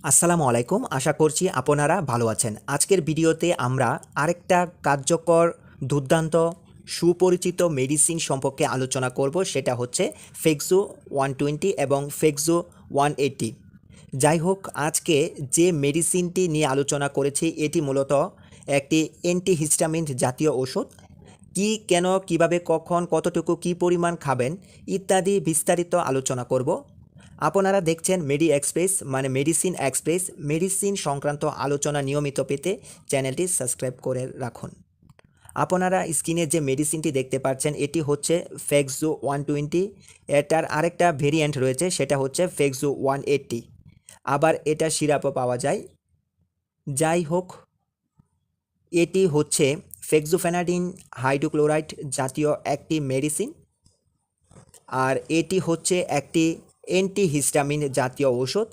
আসসালামু আলাইকুম। আশা করছি আপনারা ভালো আছেন। আজকের ভিডিওতে আমরা আরেকটা কার্যকর, দুর্দান্ত, সুপরিচিত মেডিসিন সম্পর্কে আলোচনা করব। সেটা হচ্ছে ফেক্সো 120 এবং ফেক্সো 180। যাই হোক, আজকে যে মেডিসিনটি নিয়ে আলোচনা করেছি এটি মূলত একটি অ্যান্টিহিস্টামিন জাতীয় ওষুধ। কি, কেন, কিভাবে, কখন, কতটুকু, কি পরিমাণ খাবেন ইত্যাদি বিস্তারিত আলোচনা করব। আপনারা দেখছেন মেডি এক্সপ্রেস, মানে মেডিসিন এক্সপ্রেস। মেডিসিন সংক্রান্ত আলোচনা নিয়মিত পেতে চ্যানেলটি সাবস্ক্রাইব করে রাখুন। আপনারা স্ক্রিনে যে মেডিসিনটি দেখতে পাচ্ছেন এটি হচ্ছে ফেক্সো 120। এটার আরেকটা ভেরিয়েন্ট রয়েছে, সেটা হচ্ছে ফেক্সো 180। আবার এটা সিরাপও পাওয়া যায়। যাই হোক, এটি হচ্ছে ফেক্সোফেনাডিন হাইড্রোক্লোরাইড জাতীয় একটি মেডিসিন, আর এটি হচ্ছে একটি অ্যান্টিহিস্টামিন জাতীয় ওষুধ।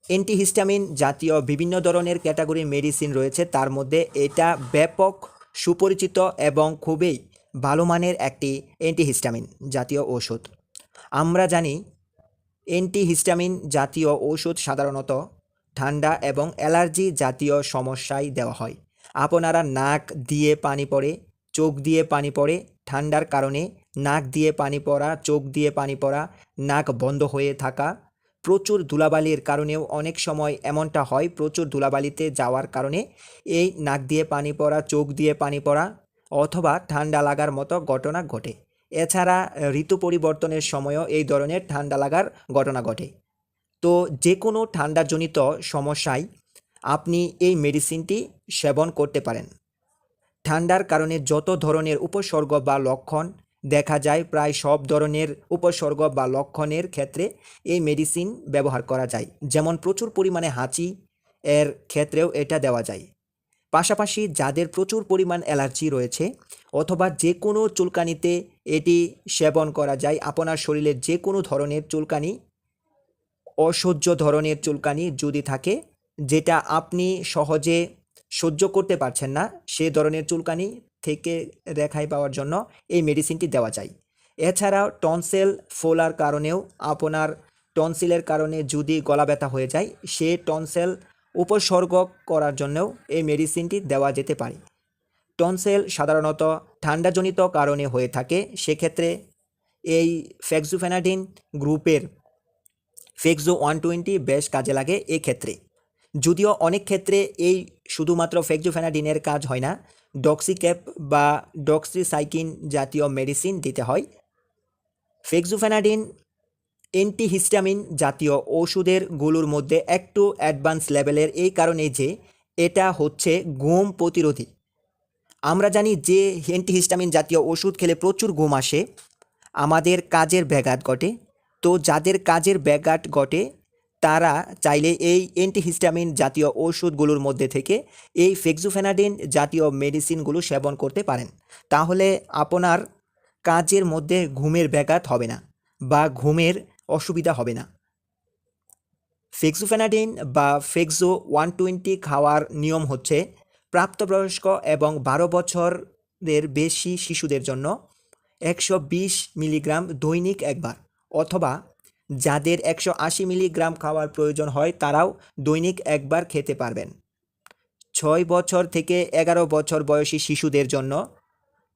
অ্যান্টিহিস্টামিন জাতীয় বিভিন্ন ধরনের ক্যাটাগরির মেডিসিন রয়েছে, তার মধ্যে এটা ব্যাপক সুপরিচিত এবং খুবই ভালো মানের একটি অ্যান্টিহিস্টামিন জাতীয় ওষুধ। আমরা জানি অ্যান্টিহিস্টামিন জাতীয় ওষুধ সাধারণত ঠান্ডা এবং অ্যালার্জি জাতীয় সমস্যায় দেওয়া হয়। আপনারা নাক দিয়ে পানি পড়ে, চোখ দিয়ে পানি পড়ে, ঠান্ডার কারণে নাক দিয়ে পানি পড়া, চোখ দিয়ে পানি পড়া, নাক বন্ধ হয়ে থাকা, প্রচুর ধুলাবালির কারণেও অনেক সময় এমনটা হয়। প্রচুর ধুলাবালিতে যাওয়ার কারণে এই নাক দিয়ে পানি পড়া, চোখ দিয়ে পানি পড়া অথবা ঠান্ডা লাগার মতো ঘটনা ঘটে। এছাড়া ঋতু পরিবর্তনের সময়ও এই ধরনের ঠান্ডা লাগার ঘটনা ঘটে। তো যে কোনো ঠান্ডাজনিত সমস্যায় আপনি এই মেডিসিনটি সেবন করতে পারেন। ঠান্ডার কারণে যত ধরনের উপসর্গ বা লক্ষণ দেখা যায়, প্রায় সব ধরনের উপসর্গ বা লক্ষণের ক্ষেত্রে এই মেডিসিন ব্যবহার করা যায়। যেমন প্রচুর পরিমাণে হাঁচি এর ক্ষেত্রেও এটা দেওয়া যায়। পাশাপাশি যাদের প্রচুর পরিমাণ অ্যালার্জি রয়েছে অথবা যে কোনো চুলকানিতে এটি সেবন করা যায়। আপনার শরীরের যে কোনো ধরনের চুলকানি, অসহ্য ধরনের চুলকানি যদি থাকে, যেটা আপনি সহজে সহ্য করতে পারছেন না, সে ধরনের চুলকানি থেকে রেহাই পাওয়ার জন্য এই মেডিসিনটি দেওয়া যায়। এছাড়াও টনসিল ফোলার কারণেও, আপনার টনসিলের কারণে যদি গলা ব্যথা হয়ে যায়, সে টনসিল উপসর্গ করার জন্যও এই মেডিসিনটি দেওয়া যেতে পারে। টনসিল সাধারণত ঠান্ডাজনিত কারণে হয়ে থাকে, সেক্ষেত্রে এই ফেক্সোফেনাডিন গ্রুপের ফেক্সো 120 বেশ কাজে লাগে এক্ষেত্রে। যদিও অনেক ক্ষেত্রে এই শুধুমাত্র ফেক্সোফেনাডিনের কাজ হয় না, ডক্সিক্যাপ বা ডক্সিসাইক্লিন জাতীয় মেডিসিন দিতে হয়। ফেক্সোফেনাডিন অ্যান্টিহিস্টামিন জাতীয় ওষুধের গুলোর মধ্যে একটু অ্যাডভান্স লেভেলের, এই কারণে যে এটা হচ্ছে ঘুম প্রতিরোধী। আমরা জানি যে অ্যান্টিহিস্টামিন জাতীয় ওষুধ খেলে প্রচুর ঘুম আসে, আমাদের কাজের ব্যাঘাত ঘটে। তো যাদের কাজের ব্যাঘাত ঘটে তারা চাইলে এই অ্যান্টিহিস্টামিন জাতীয় ওষুধগুলোর মধ্যে থেকে এই ফেক্সোফেনাডিন জাতীয় মেডিসিনগুলো সেবন করতে পারেন। তাহলে আপনার কাজের মধ্যে ঘুমের ব্যাঘাত হবে না বা ঘুমের অসুবিধা হবে না। ফেক্সোফেনাডিন বা ফেক্সো 120 খাওয়ার নিয়ম হচ্ছে প্রাপ্তবয়স্ক এবং 12 বছরের বেশি শিশুদের জন্য 120 মিলিগ্রাম দৈনিক একবার, অথবা যাদের 180 মিলিগ্রাম খাওয়ার প্রয়োজন হয় তারাও দৈনিক একবার খেতে পারবেন। 6 বছর থেকে 11 বছর বয়সী শিশুদের জন্য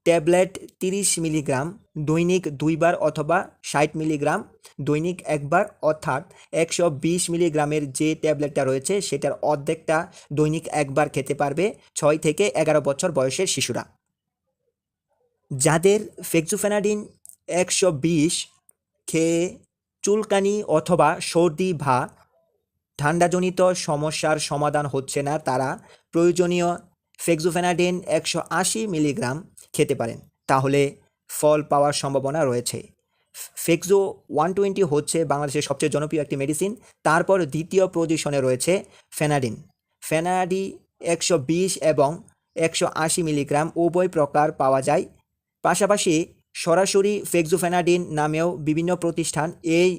ট্যাবলেট 30 মিলিগ্রাম দৈনিক দুইবার অথবা 60 মিলিগ্রাম দৈনিক একবার, অর্থাৎ 120 মিলিগ্রামের যে ট্যাবলেটটা রয়েছে সেটার অর্ধেকটা দৈনিক একবার খেতে পারবে 6 থেকে 11 বছর বয়সের শিশুরা। যাদের ফেক্সোফেনাডিন 120 খেয়ে চুলকানি অথবা সর্দি বা ঠান্ডাজনিত সমস্যার সমাধান হচ্ছে না, তারা প্রয়োজনীয় ফেক্সোফেনাডিন 180 মিলিগ্রাম খেতে পারেন, তাহলে ফল পাওয়ার সম্ভাবনা রয়েছে। ফেক্সো 120 হচ্ছে বাংলাদেশের সবচেয়ে জনপ্রিয় একটি মেডিসিন। তারপর দ্বিতীয় পজিশনে রয়েছে ফেনাডিন। ফেনাডি 120 এবং 180 মিলিগ্রাম উভয় প্রকার পাওয়া যায়। পাশাপাশি সরাসরি ফেক্সোফেনাডিন নামেও বিভিন্ন প্রতিষ্ঠান এই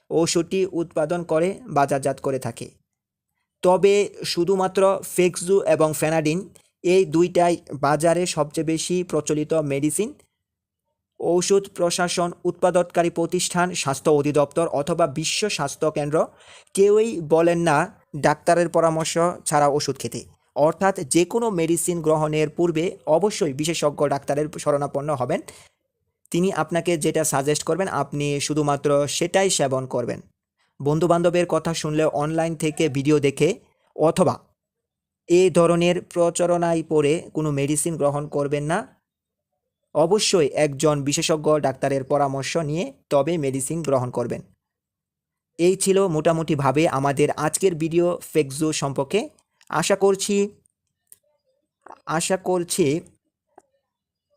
ওষুধটি উৎপাদন করে বাজারজাত করে থাকে। তবে শুধুমাত্র ফেক্সো এবং ফেনাডিন এই দুইটাই বাজারে সবচেয়ে বেশি প্রচলিত মেডিসিন। ঔষধ প্রশাসন, উৎপাদনকারী প্রতিষ্ঠান, স্বাস্থ্য অধিদপ্তর অথবা বিশ্ব স্বাস্থ্য কেন্দ্র কেউই বলেন না ডাক্তারের পরামর্শ ছাড়া ওষুধ খেতে, অর্থাৎ যে কোনো মেডিসিন গ্রহণের পূর্বে অবশ্যই বিশেষজ্ঞ ডাক্তারের শরণাপন্ন হবেন। তিনি আপনাকে যেটা সাজেস্ট করবেন আপনি শুধুমাত্র সেটাই সেবন করবেন। বন্ধুবান্ধবের কথা শুনলে অনলাইন থেকে ভিডিও দেখে অথবা এই ধরনের প্রচারণায় পড়ে কোনো মেডিসিন গ্রহণ করবেন না। অবশ্যই একজন বিশেষজ্ঞ ডাক্তারের পরামর্শ নিয়ে তবে মেডিসিন গ্রহণ করবেন। এই ছিল মোটামুটিভাবে আমাদের আজকের ভিডিও ফেকজু সম্পর্কে। আশা করছি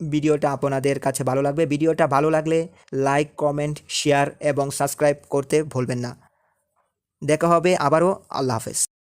ভিডিওটা আপনাদের কাছে ভালো লাগবে। ভিডিওটা ভালো লাগলে লাইক, কমেন্ট, শেয়ার এবং সাবস্ক্রাইব করতে ভুলবেন না। দেখা হবে আবারও। আল্লাহ হাফেজ।